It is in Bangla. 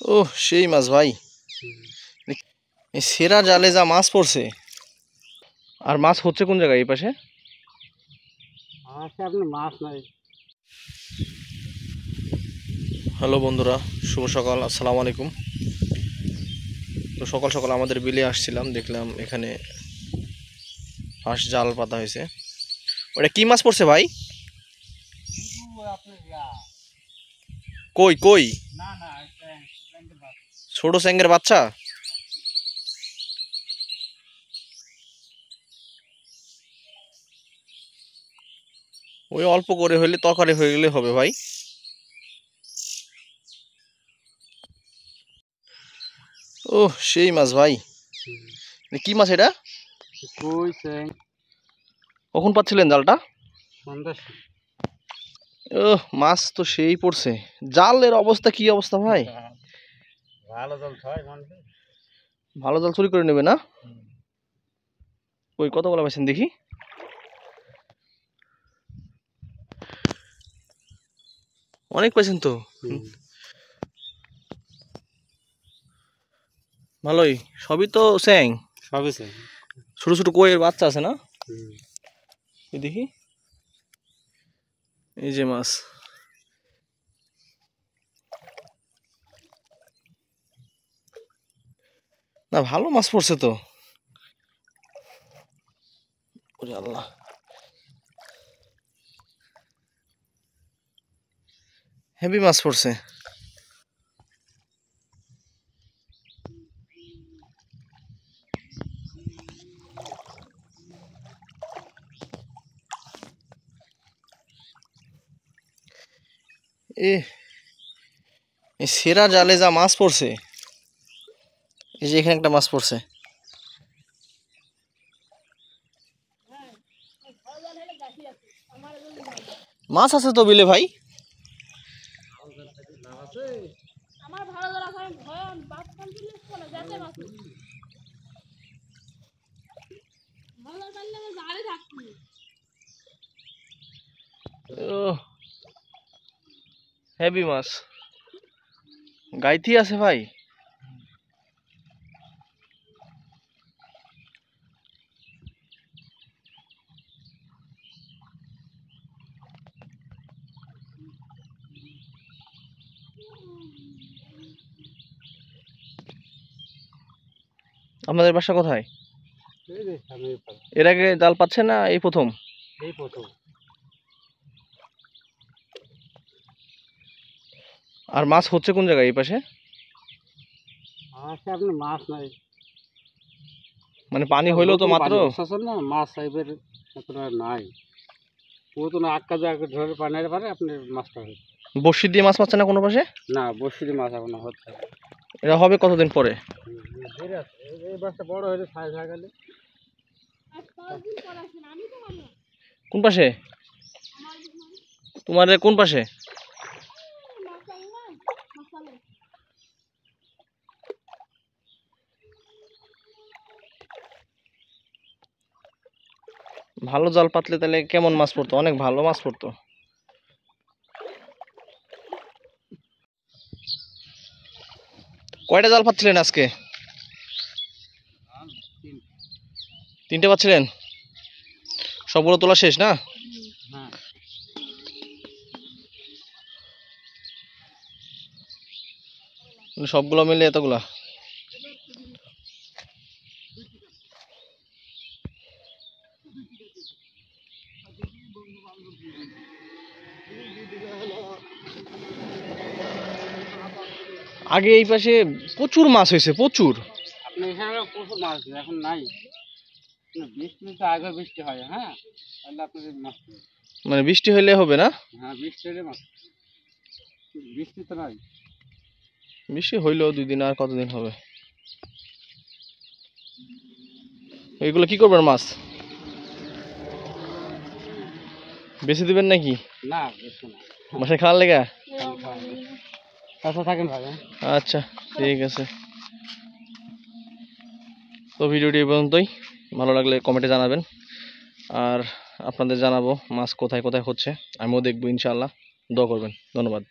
ওহ সেই মাছ ভাই, এই সেরা জালে যা মাছ পড়ছে। আর মাছ হচ্ছে কোন জায়গায়? এই পাশে মাছ নাই। হ্যালো বন্ধুরা, শুভ সকাল, আসসালামু আলাইকুম। তো সকাল সকাল আমাদের বিলে আসছিলাম, দেখলাম এখানে ফাঁস জাল পাতা হয়েছে। ওটা কি মাছ পড়ছে ভাই? কই কই? ছোট স্যাঙ্গের বাচ্চা। ওই অল্প করে হইলে তরকারি হয়ে গেলে হবে ভাই। ওহ সেই মাছ ভাই, কি মাছ এটা? কই স্যাং কখন পাচ্ছিলেন জালটা? সন্ধ্যা। ওহ মাছ তো সেই পড়ছে। জালের অবস্থা কি অবস্থা ভাই? ভালো জল ছয় মানুষ। ভালো জাল চুরি করে নেবে না? ওই কতগুলো পাইছেন দেখি। অনেক পাইছেন তো, ভালোই। সবই তো স্যাং, সবই স্যাং। ছোট ছোট কইয়ের বাচ্চা আছে না? এই দেখি, এই যে মাছ। না ভালো মাছ পড়ছে তো। ওরে আল্লাহ, হেভি মাছ পড়ছে। এই সেরা জালে যা মাছ পড়ছে। এই যে এখানে একটা মাছ পড়ছে। মাছ আছে তো বিলে ভাই। হেভি মাছ গাইতি আছে ভাই। আপনাদের বাসা কোথায়? এর আগে জাল পাচ্ছে না এই প্রথম? এই প্রথম। আর মাছ হচ্ছে কোন জায়গায়? এই পাশে আপনার মাছ নাই, মানে পানি হইলো তো মাত্র। না মাছ সাইবের এতটা নাই। পুরাতন আটকা জায়গা ধরে পানির পারে আপনি মাছটা হবে। বড়শি দিয়ে মাছ পাচ্ছে না কোনো পাশে? না বসি মাছ এখন হচ্ছে। এটা হবে কতদিন পরে? এই মাছটা বড় হয়েছে সাইজ হয়ে গেলে। কোন পাশে? তোমার কোন পাশে? ভালো জাল পাতলে তাহলে কেমন মাছ পড়তো? অনেক ভালো মাছ পড়তো। কয়টা জাল পাচ্ছিলেন আজকে? তিনটে পাচ্ছিলেন? সবগুলো তোলা শেষ না? সবগুলো মিলে এতগুলা? আগে এই পাশে প্রচুর মাছ হয়েছে, প্রচুর। আপনার এখানে প্রচুর মাছ এখন নাই। বৃষ্টি তো আগে বৃষ্টি হয়, হ্যাঁ, তাহলে আপনাদের মাছ মানে বৃষ্টি হইলে হবে না? হ্যাঁ বৃষ্টি হলে মাছ। বৃষ্টি তো নাই। বৃষ্টি হইলেও 2 দিন, আর কতদিন হবে? এগুলো কি করবেন? মাছ বেশি দিবেন নাকি? না বেশি না, বাসায় খাওয়ার লেগা? আচ্ছা থাকেন ভাই। আচ্ছা ঠিক আছে। তো ভিডিওটি এই পর্যন্তই। ভালো লাগলে কমেন্টে জানাবেন, আর আপনাদের জানাবো মাছ কোথায় কোথায় হচ্ছে। আমিও দেখবো ইনশাআল্লাহ। দোয়া করবেন। ধন্যবাদ।